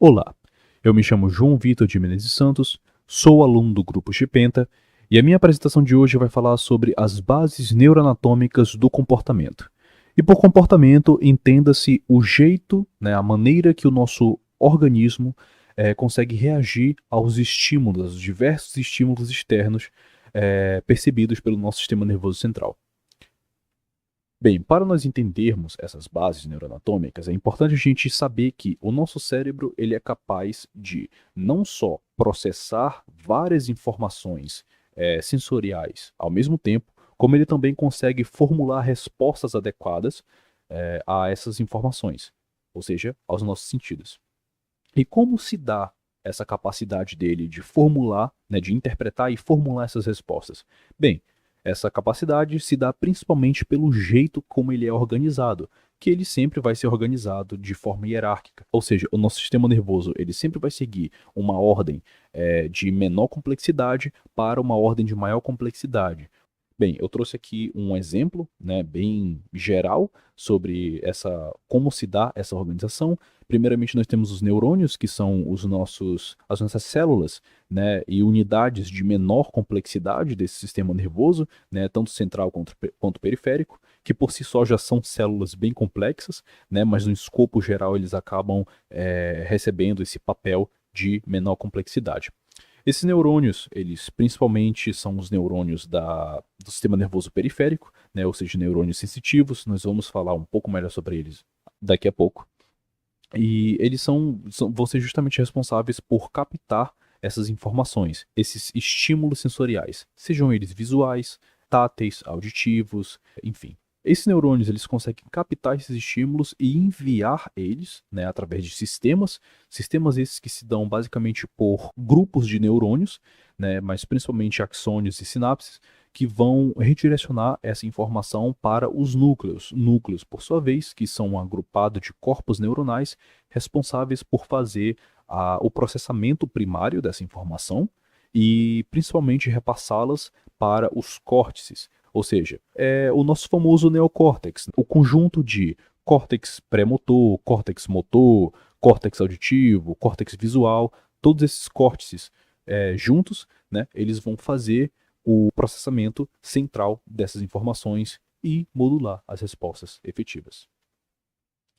Olá, eu me chamo João Vitor de Menezes Santos, sou aluno do Grupo Xipenta e a minha apresentação de hoje vai falar sobre as bases neuroanatômicas do comportamento. E por comportamento, entenda-se o jeito, a maneira que o nosso organismo consegue reagir aos estímulos, aos diversos estímulos externos percebidos pelo nosso sistema nervoso central. Bem, para nós entendermos essas bases neuroanatômicas, é importante a gente saber que o nosso cérebro ele é capaz de não só processar várias informações sensoriais ao mesmo tempo, como ele também consegue formular respostas adequadas a essas informações, ou seja, aos nossos sentidos. E como se dá essa capacidade dele de formular, de interpretar e formular essas respostas? Bem, essa capacidade se dá principalmente pelo jeito como ele é organizado, que ele sempre vai ser organizado de forma hierárquica. Ou seja, o nosso sistema nervoso ele sempre vai seguir uma ordem de menor complexidade para uma ordem de maior complexidade. Bem, eu trouxe aqui um exemplo, bem geral sobre como se dá essa organização. Primeiramente, nós temos os neurônios, que são as nossas células, e unidades de menor complexidade desse sistema nervoso, tanto central quanto periférico, que por si só já são células bem complexas, mas no escopo geral eles acabam recebendo esse papel de menor complexidade. Esses neurônios, eles principalmente são os neurônios do sistema nervoso periférico, ou seja, neurônios sensitivos. Nós vamos falar um pouco melhor sobre eles daqui a pouco. E eles vão ser justamente responsáveis por captar essas informações, esses estímulos sensoriais, sejam eles visuais, táteis, auditivos, enfim. Esses neurônios eles conseguem captar esses estímulos e enviar eles através de sistemas esses que se dão basicamente por grupos de neurônios, mas principalmente axônios e sinapses, que vão redirecionar essa informação para os núcleos. Núcleos, por sua vez, que são um agrupado de corpos neuronais responsáveis por fazer o processamento primário dessa informação e principalmente repassá-las para os córtices, ou seja, é o nosso famoso neocórtex, o conjunto de córtex pré-motor, córtex motor, córtex auditivo, córtex visual, todos esses córtices juntos, eles vão fazer o processamento central dessas informações e modular as respostas efetivas.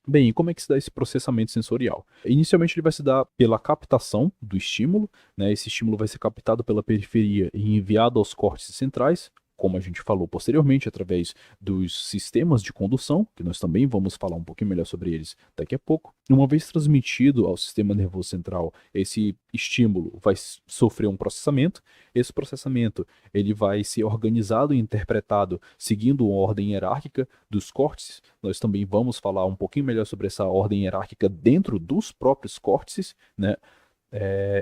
Bem, e como é que se dá esse processamento sensorial? Inicialmente ele vai se dar pela captação do estímulo, esse estímulo vai ser captado pela periferia e enviado aos córtices centrais, como a gente falou posteriormente, através dos sistemas de condução, que nós também vamos falar um pouquinho melhor sobre eles daqui a pouco. Uma vez transmitido ao sistema nervoso central, esse estímulo vai sofrer um processamento. Esse processamento ele vai ser organizado e interpretado seguindo uma ordem hierárquica dos córtices. Nós também vamos falar um pouquinho melhor sobre essa ordem hierárquica dentro dos próprios córtices,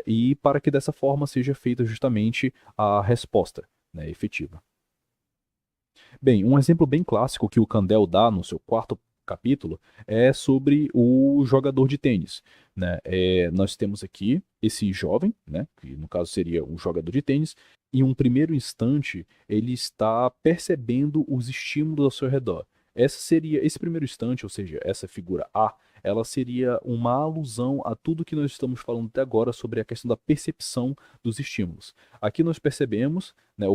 e para que dessa forma seja feita justamente a resposta efetiva. Bem, um exemplo bem clássico que o Kandel dá no seu quarto capítulo é sobre o jogador de tênis. Nós temos aqui esse jovem, que no caso seria um jogador de tênis, e em um primeiro instante ele está percebendo os estímulos ao seu redor. Esse primeiro instante, ou seja, essa figura A, ela seria uma alusão a tudo que nós estamos falando até agora sobre a questão da percepção dos estímulos. Aqui nós percebemos,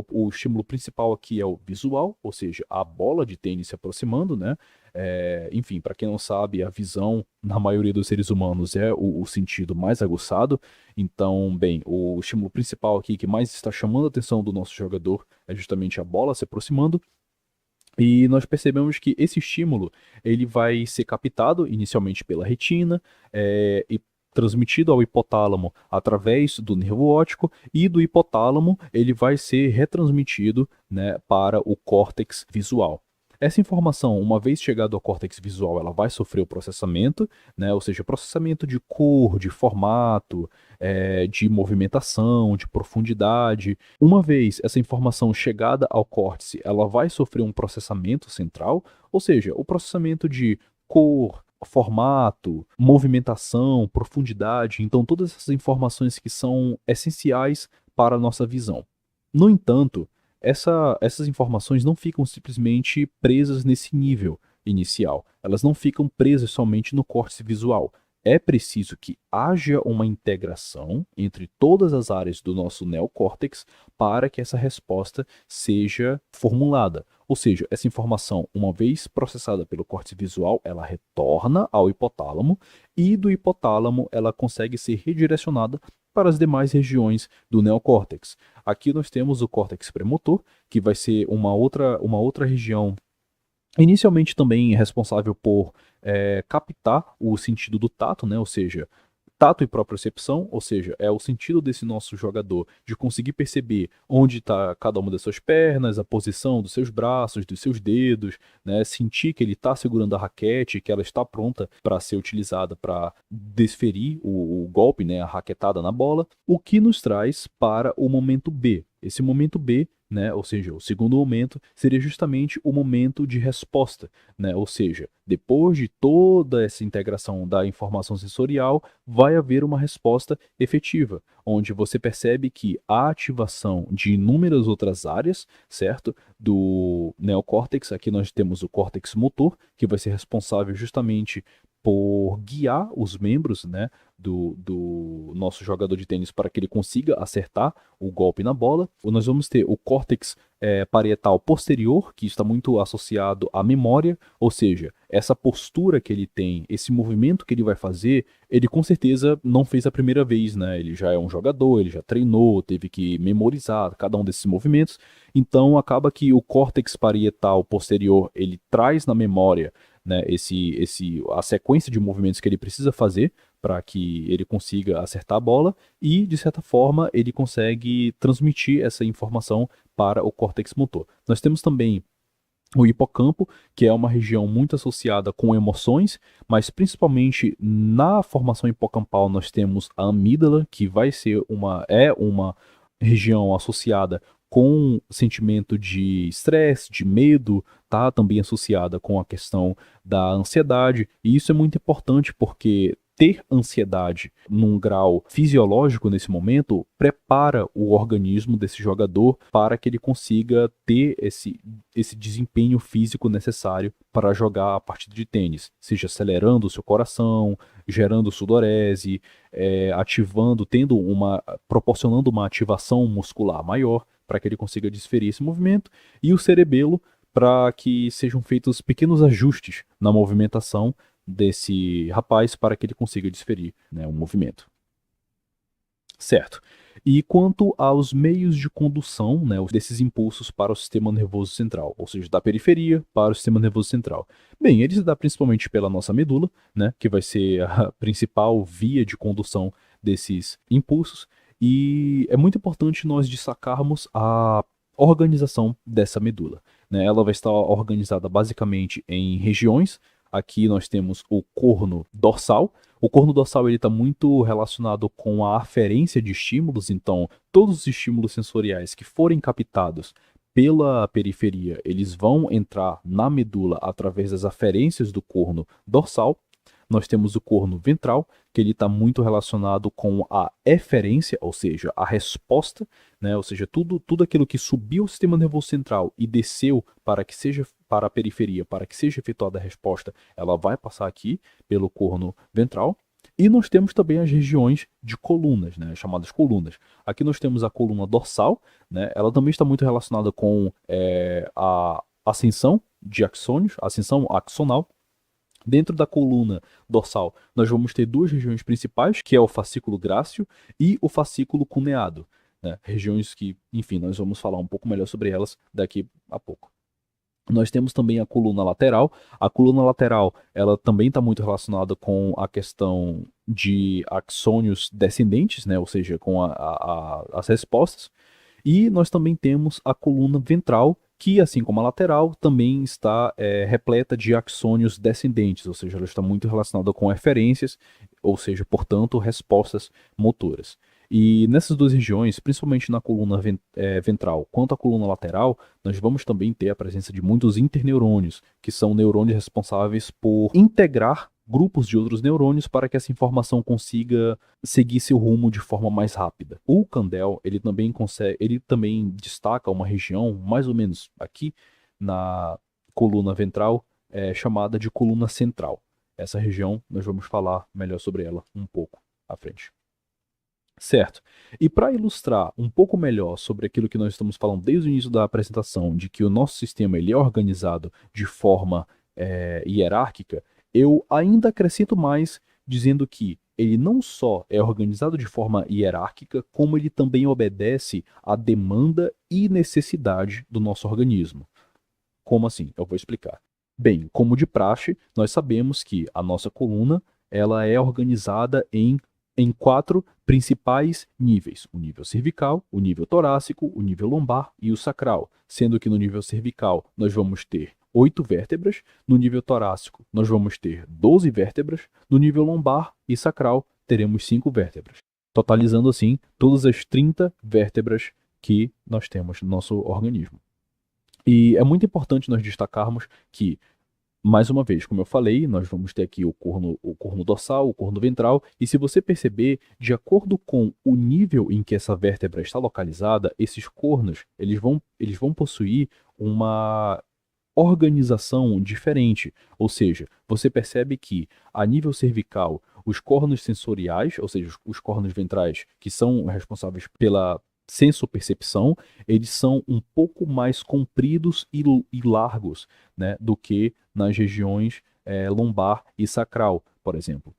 o estímulo principal aqui é o visual, ou seja, a bola de tênis se aproximando, enfim, para quem não sabe, a visão na maioria dos seres humanos é o sentido mais aguçado. Então, bem, o estímulo principal aqui que mais está chamando a atenção do nosso jogador é justamente a bola se aproximando. E nós percebemos que esse estímulo ele vai ser captado inicialmente pela retina e transmitido ao hipotálamo através do nervo óptico, e do hipotálamo ele vai ser retransmitido para o córtex visual. Essa informação, uma vez chegado ao córtex visual, ela vai sofrer o processamento, ou seja, processamento de cor, de formato, de movimentação, de profundidade. Uma vez essa informação chegada ao córtex, ela vai sofrer um processamento central, ou seja, o processamento de cor, formato, movimentação, profundidade, então todas essas informações que são essenciais para a nossa visão. No entanto, essas informações não ficam simplesmente presas nesse nível inicial. Elas não ficam presas somente no córtex visual. é preciso que haja uma integração entre todas as áreas do nosso neocórtex para que essa resposta seja formulada. Ou seja, essa informação, uma vez processada pelo córtex visual, ela retorna ao hipotálamo e do hipotálamo ela consegue ser redirecionada para as demais regiões do neocórtex. Aqui nós temos o córtex premotor, que vai ser uma outra região inicialmente também responsável por captar o sentido do tato, né? Ou seja, tato e propriocepção, ou seja, é o sentido desse nosso jogador de conseguir perceber onde está cada uma das suas pernas, a posição dos seus braços, dos seus dedos, né? Sentir que ele está segurando a raquete, que ela está pronta para ser utilizada para desferir o golpe, né? A raquetada na bola, o que nos traz para o momento B. Esse momento B, né, ou seja, o segundo momento, seria justamente o momento de resposta, né? Ou seja, depois de toda essa integração da informação sensorial, vai haver uma resposta efetiva, onde você percebe que a ativação de inúmeras outras áreas, certo, do neocórtex, aqui nós temos o córtex motor, que vai ser responsável justamente por guiar os membros, né, do nosso jogador de tênis para que ele consiga acertar o golpe na bola. Nós vamos ter o córtex parietal posterior, que está muito associado à memória, ou seja, essa postura que ele tem, esse movimento que ele vai fazer, ele com certeza não fez a primeira vez, né? Ele já é um jogador, ele já treinou, teve que memorizar cada um desses movimentos, então acaba que o córtex parietal posterior, ele traz na memória, né, a sequência de movimentos que ele precisa fazer para que ele consiga acertar a bola e, de certa forma, ele consegue transmitir essa informação para o córtex motor. Nós temos também o hipocampo, que é uma região muito associada com emoções, mas principalmente na formação hipocampal nós temos a amígdala, que é uma região associada com sentimento de estresse, de medo, tá? Também associada com a questão da ansiedade, e isso é muito importante porque ter ansiedade num grau fisiológico nesse momento prepara o organismo desse jogador para que ele consiga ter esse desempenho físico necessário para jogar a partida de tênis, seja acelerando o seu coração, gerando sudorese, proporcionando uma ativação muscular maior para que ele consiga desferir esse movimento, e o cerebelo para que sejam feitos pequenos ajustes na movimentação desse rapaz para que ele consiga desferir, né, um movimento. Certo. E quanto aos meios de condução, né, desses impulsos para o sistema nervoso central, ou seja, da periferia para o sistema nervoso central. Bem, ele se dá principalmente pela nossa medula, né, que vai ser a principal via de condução desses impulsos, e é muito importante nós destacarmos a organização dessa medula, né? Ela vai estar organizada basicamente em regiões. Aqui nós temos o corno dorsal. O corno dorsal está muito relacionado com a aferência de estímulos, então todos os estímulos sensoriais que forem captados pela periferia, eles vão entrar na medula através das aferências do corno dorsal. Nós temos o corno ventral, que ele está muito relacionado com a eferência, ou seja, a resposta, né? Ou seja, tudo aquilo que subiu o sistema nervoso central e desceu para que seja para a periferia, para que seja efetuada a resposta, ela vai passar aqui pelo corno ventral. E nós temos também as regiões de colunas, né, chamadas colunas. Aqui nós temos a coluna dorsal, né, ela também está muito relacionada com a ascensão de axônios, ascensão axonal. Dentro da coluna dorsal, nós vamos ter duas regiões principais, que é o fascículo grácil e o fascículo cuneado, né? Regiões que, enfim, nós vamos falar um pouco melhor sobre elas daqui a pouco. Nós temos também a coluna lateral. A coluna lateral, ela também está muito relacionada com a questão de axônios descendentes, né? Ou seja, com as respostas. E nós também temos a coluna ventral, que, assim como a lateral, também está repleta de axônios descendentes, ou seja, ela está muito relacionada com eferências, ou seja, portanto, respostas motoras. E nessas duas regiões, principalmente na coluna ventral quanto à coluna lateral, nós vamos também ter a presença de muitos interneurônios, que são neurônios responsáveis por integrar grupos de outros neurônios para que essa informação consiga seguir seu rumo de forma mais rápida. O Kandel, ele também destaca uma região, mais ou menos aqui, na coluna ventral, chamada de coluna central. Essa região, nós vamos falar melhor sobre ela um pouco à frente. Certo. E para ilustrar um pouco melhor sobre aquilo que nós estamos falando desde o início da apresentação, de que o nosso sistema ele é organizado de forma hierárquica, eu ainda acrescento mais dizendo que ele não só é organizado de forma hierárquica, como ele também obedece à demanda e necessidade do nosso organismo. Como assim? Eu vou explicar. Bem, como de praxe, nós sabemos que a nossa coluna ela é organizada em quatro principais níveis: o nível cervical, o nível torácico, o nível lombar e o sacral, sendo que no nível cervical nós vamos ter 8 vértebras, no nível torácico nós vamos ter 12 vértebras, no nível lombar e sacral teremos 5 vértebras, totalizando assim todas as 30 vértebras que nós temos no nosso organismo. E é muito importante nós destacarmos que, mais uma vez, como eu falei, nós vamos ter aqui o corno dorsal, o corno ventral, e se você perceber, de acordo com o nível em que essa vértebra está localizada, esses cornos eles vão possuir uma organização diferente. Ou seja, você percebe que, a nível cervical, os cornos sensoriais, ou seja, os cornos ventrais, que são responsáveis pela sensopercepção, eles são um pouco mais compridos e largos, né, do que nas regiões lombar e sacral, por exemplo.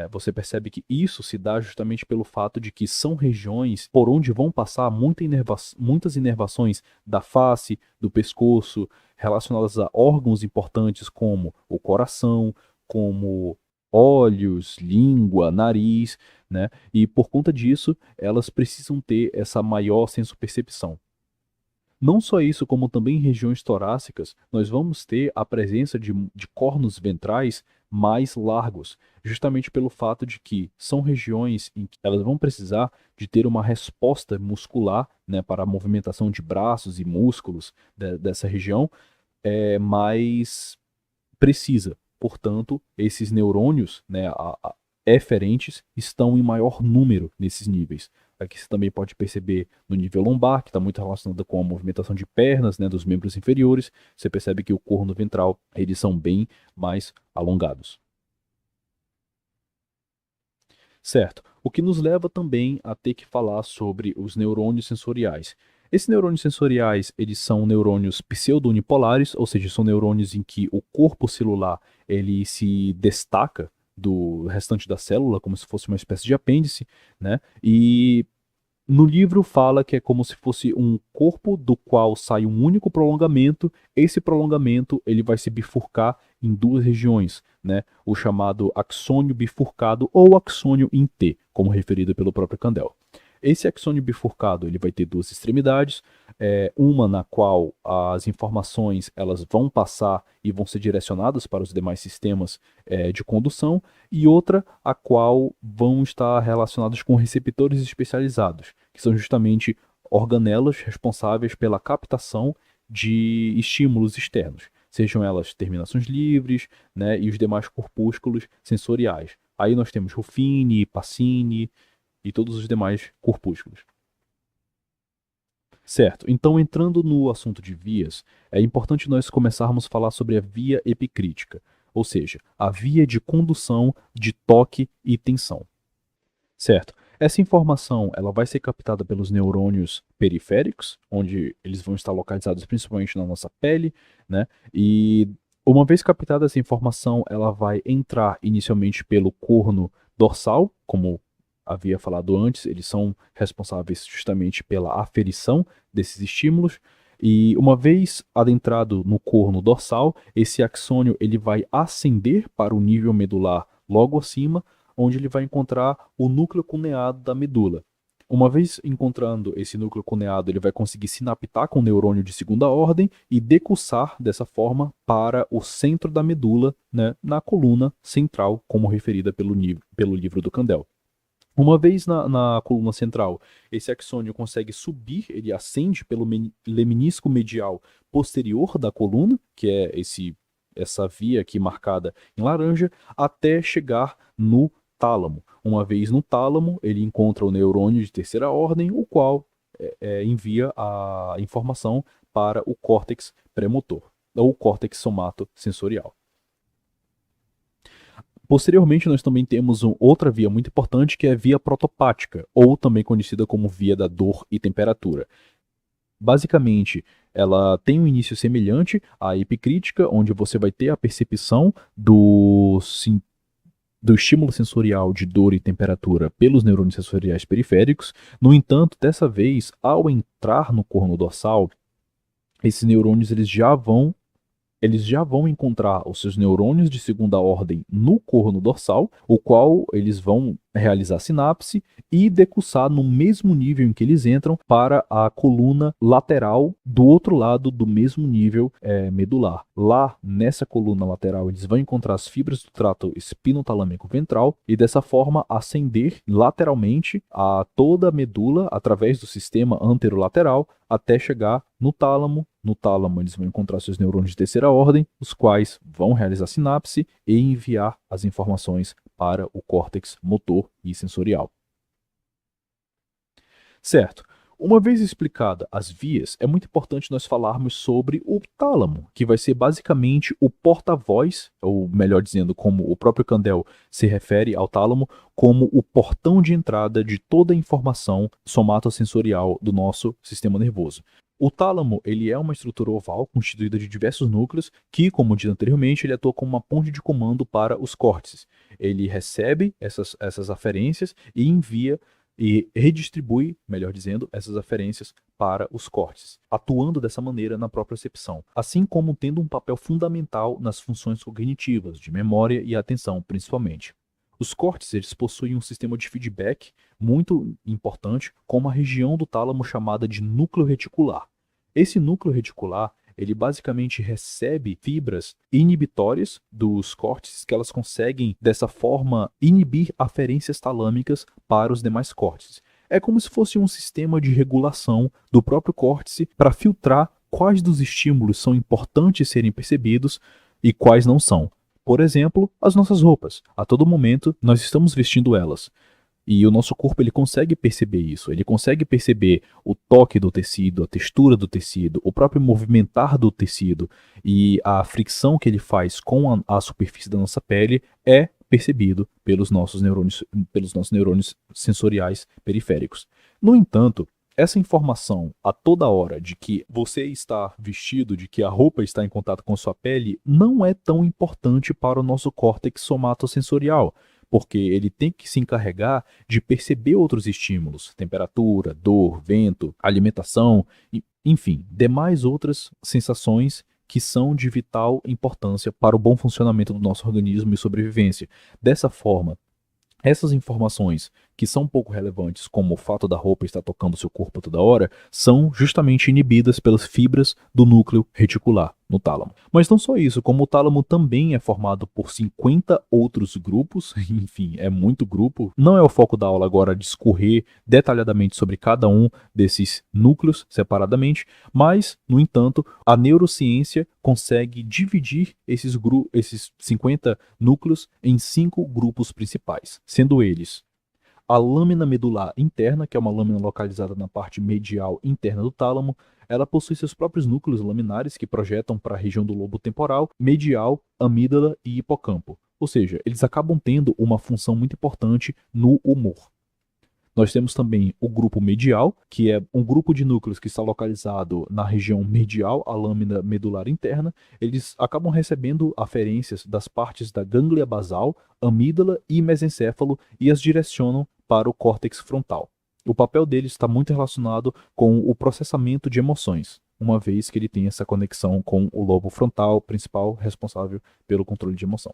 Você percebe que isso se dá justamente pelo fato de que são regiões por onde vão passar muitas inervações da face, do pescoço, relacionadas a órgãos importantes como o coração, como olhos, língua, nariz, né? E por conta disso, elas precisam ter essa maior sensopercepção. Não só isso, como também em regiões torácicas, nós vamos ter a presença de cornos ventrais mais largos, justamente pelo fato de que são regiões em que elas vão precisar de ter uma resposta muscular, né, para a movimentação de braços e músculos dessa região mais precisa. Portanto, esses neurônios, né, eferentes, estão em maior número nesses níveis. Aqui você também pode perceber no nível lombar, que está muito relacionado com a movimentação de pernas, né, dos membros inferiores. Você percebe que o corno ventral, eles são bem mais alongados. Certo. O que nos leva também a ter que falar sobre os neurônios sensoriais. Esses neurônios sensoriais, eles são neurônios pseudo-unipolares, ou seja, são neurônios em que o corpo celular ele se destaca do restante da célula, como se fosse uma espécie de apêndice, né? E no livro fala que é como se fosse um corpo do qual sai um único prolongamento. Esse prolongamento ele vai se bifurcar em duas regiões, né? O chamado axônio bifurcado ou axônio em T, como referido pelo próprio Candel. Esse axônio bifurcado ele vai ter duas extremidades, uma na qual as informações elas vão passar e vão ser direcionadas para os demais sistemas de condução, e outra a qual vão estar relacionados com receptores especializados, que são justamente organelas responsáveis pela captação de estímulos externos, sejam elas terminações livres, né, e os demais corpúsculos sensoriais. Aí nós temos Ruffini, Pacini e todos os demais corpúsculos. Certo, então entrando no assunto de vias, é importante nós começarmos a falar sobre a via epicrítica, ou seja, a via de condução de toque e tensão. Certo, essa informação ela vai ser captada pelos neurônios periféricos, onde eles vão estar localizados principalmente na nossa pele, né? E uma vez captada essa informação, ela vai entrar inicialmente pelo corno dorsal, como havia falado antes, eles são responsáveis justamente pela aferição desses estímulos. E uma vez adentrado no corno dorsal, esse axônio ele vai ascender para o nível medular logo acima, onde ele vai encontrar o núcleo cuneado da medula. Uma vez encontrando esse núcleo cuneado, ele vai conseguir sinaptar com o neurônio de segunda ordem e decussar dessa forma para o centro da medula, né, na coluna central, como referida pelo livro do Candel. Uma vez na coluna central, esse axônio consegue subir, ele ascende pelo leminisco medial posterior da coluna, que é essa via aqui marcada em laranja, até chegar no tálamo. Uma vez no tálamo, ele encontra o neurônio de terceira ordem, o qual envia a informação para o córtex pré-motor, ou córtex somatosensorial. Posteriormente, nós também temos outra via muito importante, que é a via protopática, ou também conhecida como via da dor e temperatura. Basicamente, ela tem um início semelhante à epicrítica, onde você vai ter a percepção do estímulo sensorial de dor e temperatura pelos neurônios sensoriais periféricos. No entanto, dessa vez, ao entrar no corno dorsal, esses neurônios eles já vão encontrar os seus neurônios de segunda ordem no corno dorsal, o qual eles vão realizar sinapse e decussar no mesmo nível em que eles entram para a coluna lateral do outro lado do mesmo nível medular. Lá, nessa coluna lateral, eles vão encontrar as fibras do trato espinotalâmico ventral e dessa forma ascender lateralmente a toda a medula através do sistema anterolateral até chegar no tálamo. No tálamo, eles vão encontrar seus neurônios de terceira ordem, os quais vão realizar sinapse e enviar as informações para o córtex motor e sensorial. Certo. Uma vez explicada as vias, é muito importante nós falarmos sobre o tálamo, que vai ser basicamente o porta-voz, ou melhor dizendo, como o próprio Kandel se refere ao tálamo, como o portão de entrada de toda a informação somatosensorial do nosso sistema nervoso. O tálamo, ele é uma estrutura oval constituída de diversos núcleos que, como dito anteriormente, ele atua como uma ponte de comando para os córtices. Ele recebe essas aferências e envia e redistribui, melhor dizendo, essas aferências para os córtices, atuando dessa maneira na própria percepção, assim como tendo um papel fundamental nas funções cognitivas, de memória e atenção, principalmente. Os córtices eles possuem um sistema de feedback muito importante, com uma região do tálamo chamada de núcleo reticular. Esse núcleo reticular ele basicamente recebe fibras inibitórias dos córtices que elas conseguem, dessa forma, inibir aferências talâmicas para os demais córtices. É como se fosse um sistema de regulação do próprio córtice para filtrar quais dos estímulos são importantes serem percebidos e quais não são. Por exemplo, as nossas roupas. A todo momento, nós estamos vestindo elas. E o nosso corpo ele consegue perceber isso. Ele consegue perceber o toque do tecido, a textura do tecido, o próprio movimentar do tecido e a fricção que ele faz com a superfície da nossa pele é percebido pelos nossos neurônios sensoriais periféricos. No entanto, essa informação a toda hora de que você está vestido, de que a roupa está em contato com sua pele, não é tão importante para o nosso córtex somatosensorial, porque ele tem que se encarregar de perceber outros estímulos, temperatura, dor, vento, alimentação, enfim, demais outras sensações que são de vital importância para o bom funcionamento do nosso organismo e sobrevivência. Dessa forma, essas informações que são pouco relevantes, como o fato da roupa estar tocando seu corpo toda hora, são justamente inibidas pelas fibras do núcleo reticular no tálamo. Mas não só isso, como o tálamo também é formado por 50 outros grupos, enfim, é muito grupo. Não é o foco da aula agora discorrer detalhadamente sobre cada um desses núcleos separadamente, mas, no entanto, a neurociência consegue dividir esses 50 núcleos em 5 grupos principais, sendo eles a lâmina medular interna, que é uma lâmina localizada na parte medial interna do tálamo. Ela possui seus próprios núcleos laminares que projetam para a região do lobo temporal, medial, amígdala e hipocampo. Ou seja, eles acabam tendo uma função muito importante no humor. Nós temos também o grupo medial, que é um grupo de núcleos que está localizado na região medial, a lâmina medular interna. Eles acabam recebendo aferências das partes da gânglia basal, amígdala e mesencéfalo e as direcionam para o córtex frontal. O papel deles está muito relacionado com o processamento de emoções, uma vez que ele tem essa conexão com o lobo frontal principal responsável pelo controle de emoção.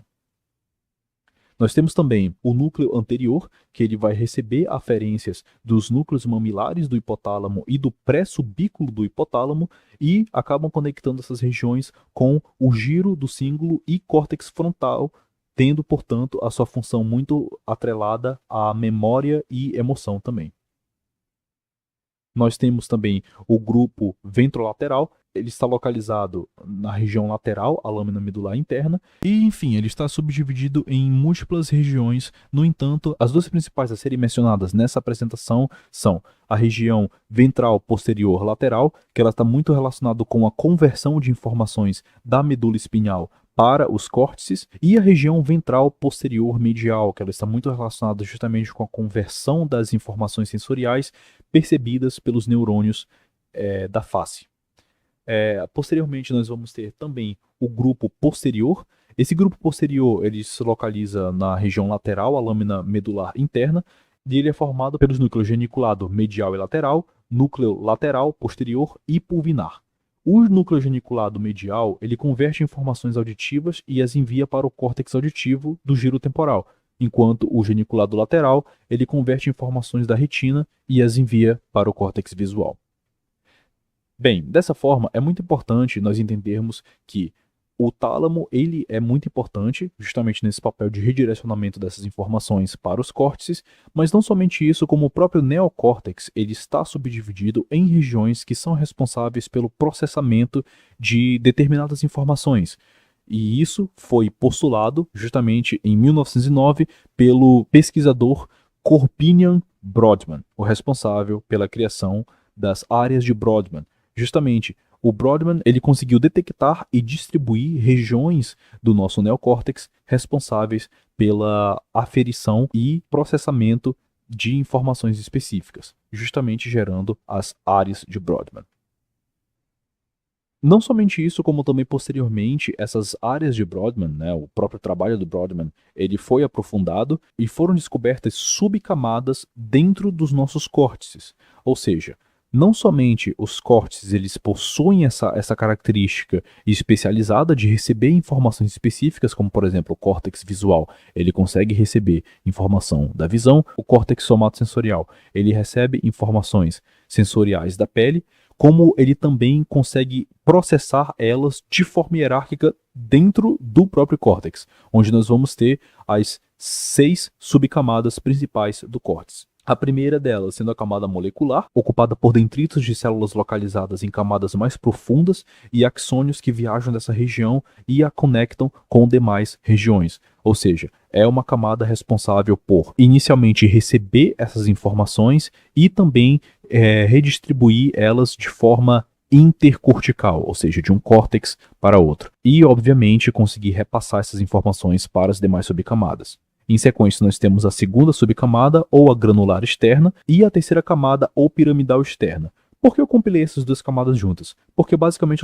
Nós temos também o núcleo anterior, que ele vai receber aferências dos núcleos mamilares do hipotálamo e do pré-subículo do hipotálamo e acabam conectando essas regiões com o giro do cíngulo e córtex frontal, tendo, portanto, a sua função muito atrelada à memória e emoção também. Nós temos também o grupo ventrolateral. Ele está localizado na região lateral, a lâmina medular interna, e, enfim, ele está subdividido em múltiplas regiões. No entanto, as duas principais a serem mencionadas nessa apresentação são a região ventral posterior lateral, que ela está muito relacionada com a conversão de informações da medula espinhal para os córtices, e a região ventral posterior medial, que ela está muito relacionada justamente com a conversão das informações sensoriais percebidas pelos neurônios da face. Posteriormente, nós vamos ter também o grupo posterior. Esse grupo posterior ele se localiza na região lateral, a lâmina medular interna, e ele é formado pelos núcleos geniculado medial e lateral, núcleo lateral, posterior e pulvinar. O núcleo geniculado medial ele converte informações auditivas e as envia para o córtex auditivo do giro temporal, enquanto o geniculado lateral ele converte informações da retina e as envia para o córtex visual. Bem, dessa forma, é muito importante nós entendermos que o tálamo ele é muito importante, justamente nesse papel de redirecionamento dessas informações para os córtices, mas não somente isso, como o próprio neocórtex ele está subdividido em regiões que são responsáveis pelo processamento de determinadas informações. E isso foi postulado justamente em 1909 pelo pesquisador Corpinian Brodmann, o responsável pela criação das áreas de Brodmann. Justamente, o Brodmann ele conseguiu detectar e distribuir regiões do nosso neocórtex responsáveis pela aferição e processamento de informações específicas, justamente gerando as áreas de Brodmann. Não somente isso, como também posteriormente essas áreas de Brodmann, o próprio trabalho do Brodmann, ele foi aprofundado e foram descobertas subcamadas dentro dos nossos córtices, ou seja, não somente os córtices eles possuem essa característica especializada de receber informações específicas, como por exemplo o córtex visual, ele consegue receber informação da visão, o córtex somatosensorial, ele recebe informações sensoriais da pele, como ele também consegue processar elas de forma hierárquica dentro do próprio córtex, onde nós vamos ter as 6 subcamadas principais do córtex. A primeira delas sendo a camada molecular, ocupada por dendritos de células localizadas em camadas mais profundas e axônios que viajam dessa região e a conectam com demais regiões. Ou seja, é uma camada responsável por inicialmente receber essas informações e também redistribuir elas de forma intercortical, ou seja, de um córtex para outro. E, obviamente, conseguir repassar essas informações para as demais subcamadas. Em sequência, nós temos a segunda subcamada, ou a granular externa, e a terceira camada, ou piramidal externa. Por que eu compilei essas duas camadas juntas? Porque basicamente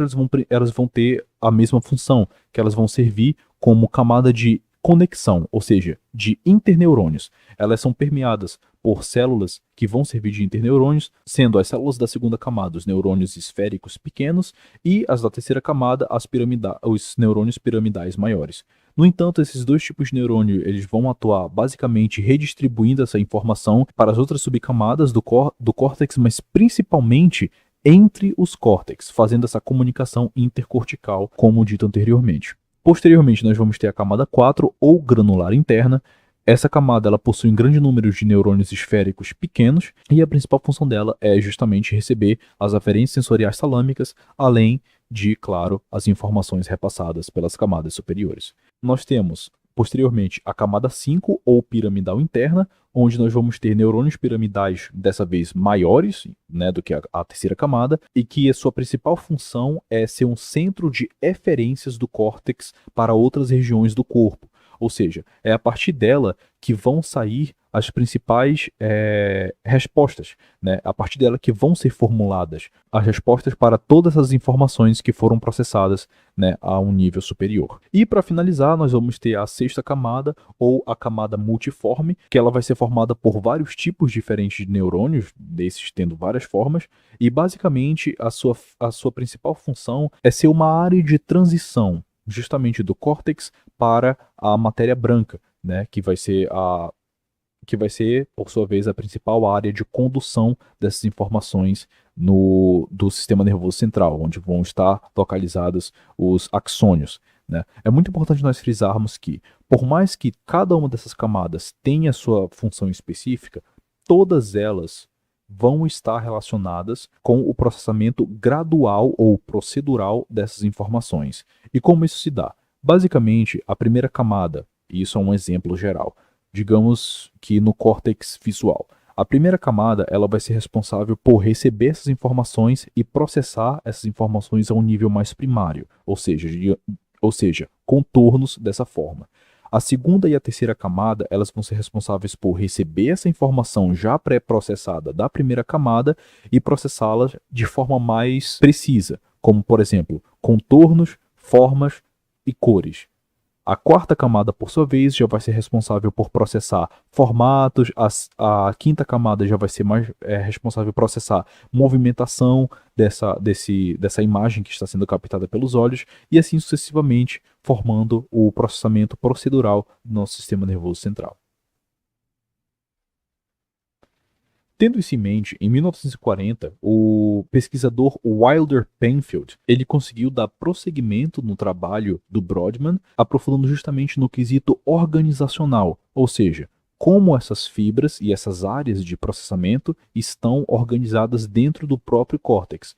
elas vão ter a mesma função, que elas vão servir como camada de conexão, ou seja, de interneurônios. Elas são permeadas por células que vão servir de interneurônios, sendo as células da segunda camada os neurônios esféricos pequenos e as da terceira camada os neurônios piramidais maiores. No entanto, esses dois tipos de neurônio eles vão atuar basicamente redistribuindo essa informação para as outras subcamadas do córtex, mas principalmente entre os córtex, fazendo essa comunicação intercortical, como dito anteriormente. Posteriormente, nós vamos ter a camada 4, ou granular interna. Essa camada ela possui um grande número de neurônios esféricos pequenos e a principal função dela é justamente receber as aferências sensoriais talâmicas, além de, claro, as informações repassadas pelas camadas superiores. Nós temos, posteriormente, a camada 5, ou piramidal interna, onde nós vamos ter neurônios piramidais, dessa vez maiores do que a terceira camada, e que a sua principal função é ser um centro de eferências do córtex para outras regiões do corpo. Ou seja, é a partir dela que vão sair as principais respostas, a partir dela que vão ser formuladas as respostas para todas as informações que foram processadas a um nível superior. E para finalizar, nós vamos ter a sexta camada, ou a camada multiforme, que ela vai ser formada por vários tipos diferentes de neurônios, desses tendo várias formas, e basicamente a sua principal função é ser uma área de transição, justamente do córtex para a matéria branca, que vai ser, por sua vez, a principal área de condução dessas informações do sistema nervoso central, onde vão estar localizados os axônios. É muito importante nós frisarmos que, por mais que cada uma dessas camadas tenha sua função específica, todas elas vão estar relacionadas com o processamento gradual ou procedural dessas informações. E como isso se dá? Basicamente, a primeira camada, e isso é um exemplo geral, digamos que no córtex visual. A primeira camada ela vai ser responsável por receber essas informações e processar essas informações a um nível mais primário, ou seja, ou seja, contornos dessa forma. A segunda e a terceira camada, elas vão ser responsáveis por receber essa informação já pré-processada da primeira camada e processá-la de forma mais precisa, como, por exemplo, contornos, formas e cores. A quarta camada, por sua vez, já vai ser responsável por processar formatos, a quinta camada já vai ser mais responsável por processar movimentação dessa imagem que está sendo captada pelos olhos, e assim sucessivamente, formando o processamento procedural do nosso sistema nervoso central. Tendo isso em mente, em 1940, o pesquisador Wilder Penfield ele conseguiu dar prosseguimento no trabalho do Brodmann, aprofundando justamente no quesito organizacional, ou seja, como essas fibras e essas áreas de processamento estão organizadas dentro do próprio córtex.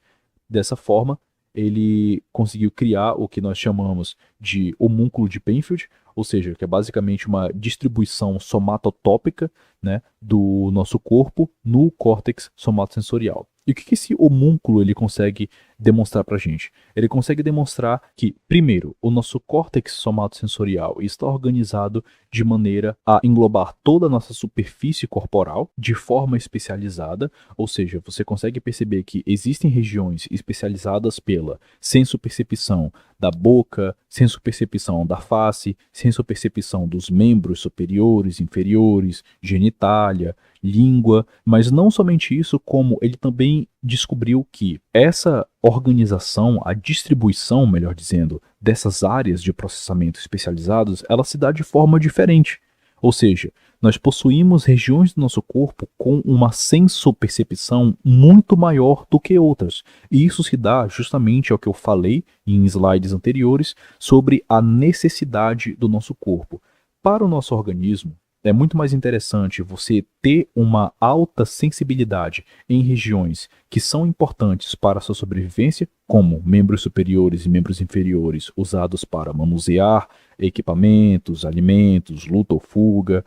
Dessa forma, ele conseguiu criar o que nós chamamos de homúnculo de Penfield, ou seja, que é basicamente uma distribuição somatotópica, né, do nosso corpo no córtex somatosensorial. E o que esse homúnculo ele consegue demonstrar para a gente? Ele consegue demonstrar que, primeiro, o nosso córtex somatosensorial está organizado de maneira a englobar toda a nossa superfície corporal de forma especializada, ou seja, você consegue perceber que existem regiões especializadas pela sensopercepção da boca, sensopercepção da face, sensopercepção dos membros superiores, inferiores, genitália, língua, mas não somente isso, como ele também descobriu que essa organização, a distribuição, melhor dizendo, dessas áreas de processamento especializados, ela se dá de forma diferente. Ou seja, nós possuímos regiões do nosso corpo com uma sensopercepção muito maior do que outras. E isso se dá justamente ao que eu falei em slides anteriores sobre a necessidade do nosso corpo. Para o nosso organismo, é muito mais interessante você ter uma alta sensibilidade em regiões que são importantes para a sua sobrevivência, como membros superiores e membros inferiores usados para manusear equipamentos, alimentos, luta ou fuga,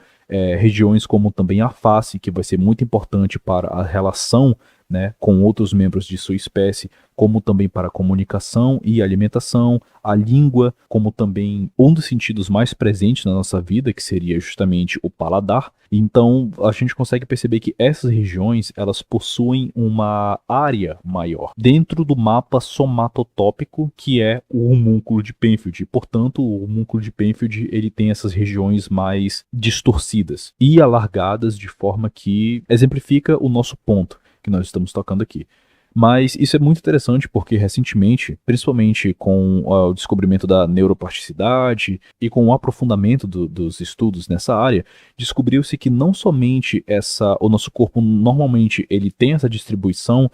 regiões como também a face, que vai ser muito importante para a relação, né, com outros membros de sua espécie, como também para a comunicação e alimentação, a língua, como também um dos sentidos mais presentes na nossa vida, que seria justamente o paladar. Então, a gente consegue perceber que essas regiões, elas possuem uma área maior dentro do mapa somatotópico, que é o homúnculo de Penfield. Portanto, o homúnculo de Penfield, ele tem essas regiões mais distorcidas e alargadas de forma que exemplifica o nosso ponto que nós estamos tocando aqui. Mas isso é muito interessante porque recentemente, principalmente com o descobrimento da neuroplasticidade e com o aprofundamento dos estudos nessa área, descobriu-se que não somente o nosso corpo normalmente ele tem essa distribuição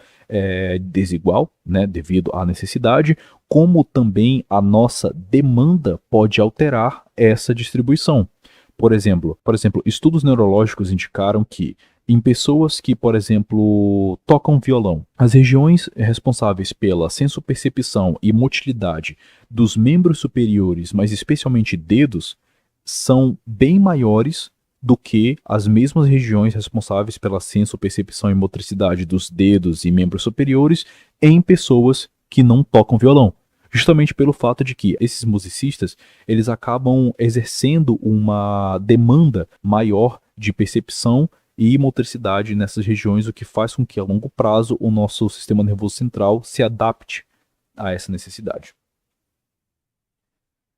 desigual, né, devido à necessidade, como também a nossa demanda pode alterar essa distribuição. Por exemplo, estudos neurológicos indicaram que em pessoas que, por exemplo, tocam violão, as regiões responsáveis pela sensopercepção e motilidade dos membros superiores, mas especialmente dedos, são bem maiores do que as mesmas regiões responsáveis pela sensopercepção e motricidade dos dedos e membros superiores em pessoas que não tocam violão. Justamente pelo fato de que esses musicistas, eles acabam exercendo uma demanda maior de percepção e motricidade nessas regiões, o que faz com que a longo prazo o nosso sistema nervoso central se adapte a essa necessidade.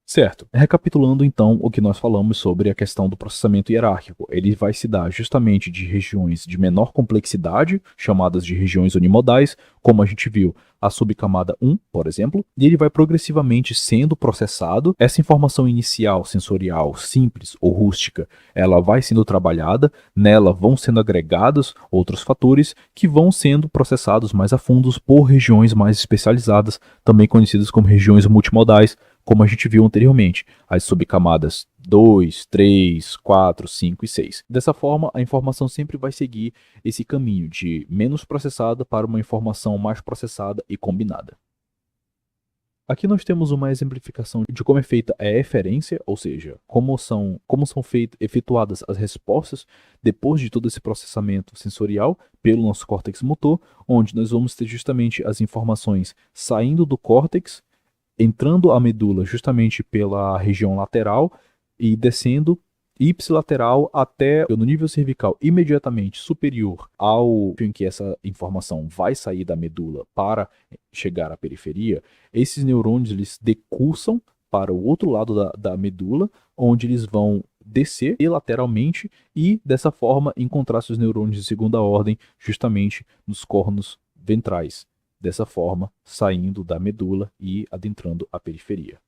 Certo. Recapitulando então o que nós falamos sobre a questão do processamento hierárquico, ele vai se dar justamente de regiões de menor complexidade, chamadas de regiões unimodais, como a gente viu a subcamada 1, por exemplo, e ele vai progressivamente sendo processado. Essa informação inicial sensorial simples ou rústica, ela vai sendo trabalhada, nela vão sendo agregados outros fatores que vão sendo processados mais a fundo por regiões mais especializadas, também conhecidas como regiões multimodais, como a gente viu anteriormente, as subcamadas 2, 3, 4, 5 e 6. Dessa forma, a informação sempre vai seguir esse caminho de menos processada para uma informação mais processada e combinada. Aqui nós temos uma exemplificação de como é feita a eferência, ou seja, como são efetuadas as respostas depois de todo esse processamento sensorial pelo nosso córtex motor, onde nós vamos ter justamente as informações saindo do córtex entrando a medula justamente pela região lateral e descendo ipsilateral até no nível cervical imediatamente superior ao em que essa informação vai sair da medula para chegar à periferia. Esses neurônios eles decursam para o outro lado da medula, onde eles vão descer lateralmente e, dessa forma, encontrar seus neurônios de segunda ordem justamente nos cornos ventrais. Dessa forma, saindo da medula e adentrando a periferia.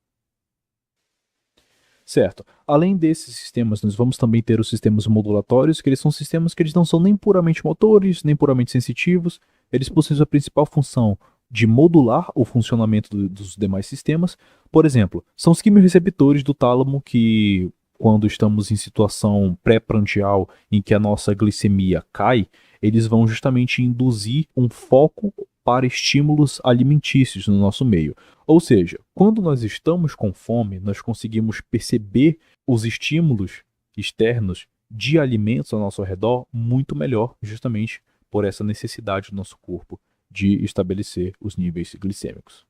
Certo. Além desses sistemas, nós vamos também ter os sistemas modulatórios, que eles são sistemas que eles não são nem puramente motores, nem puramente sensitivos. Eles possuem a principal função de modular o funcionamento dos demais sistemas. Por exemplo, são os quimiorreceptores do tálamo que, quando estamos em situação pré-prandial em que a nossa glicemia cai, eles vão justamente induzir um foco para estímulos alimentícios no nosso meio. Ou seja, quando nós estamos com fome, nós conseguimos perceber os estímulos externos de alimentos ao nosso redor muito melhor, justamente por essa necessidade do nosso corpo de estabelecer os níveis glicêmicos.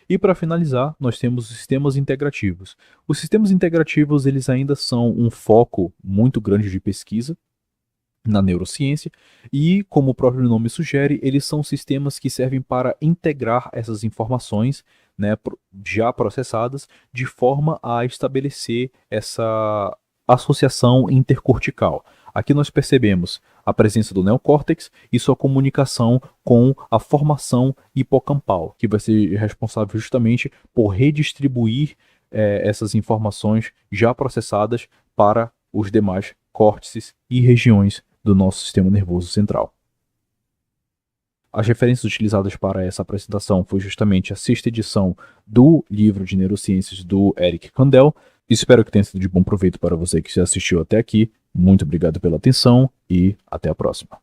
E para finalizar, nós temos os sistemas integrativos. Os sistemas integrativos eles ainda são um foco muito grande de pesquisa na neurociência e, como o próprio nome sugere, eles são sistemas que servem para integrar essas informações, né, já processadas, de forma a estabelecer essa associação intercortical. Aqui nós percebemos a presença do neocórtex e sua comunicação com a formação hipocampal, que vai ser responsável justamente por redistribuir essas informações já processadas para os demais córtices e regiões do nosso sistema nervoso central. As referências utilizadas para essa apresentação foi justamente a 6ª edição do livro de neurociências do Eric Kandel. Espero que tenha sido de bom proveito para você que assistiu até aqui. Muito obrigado pela atenção e até a próxima.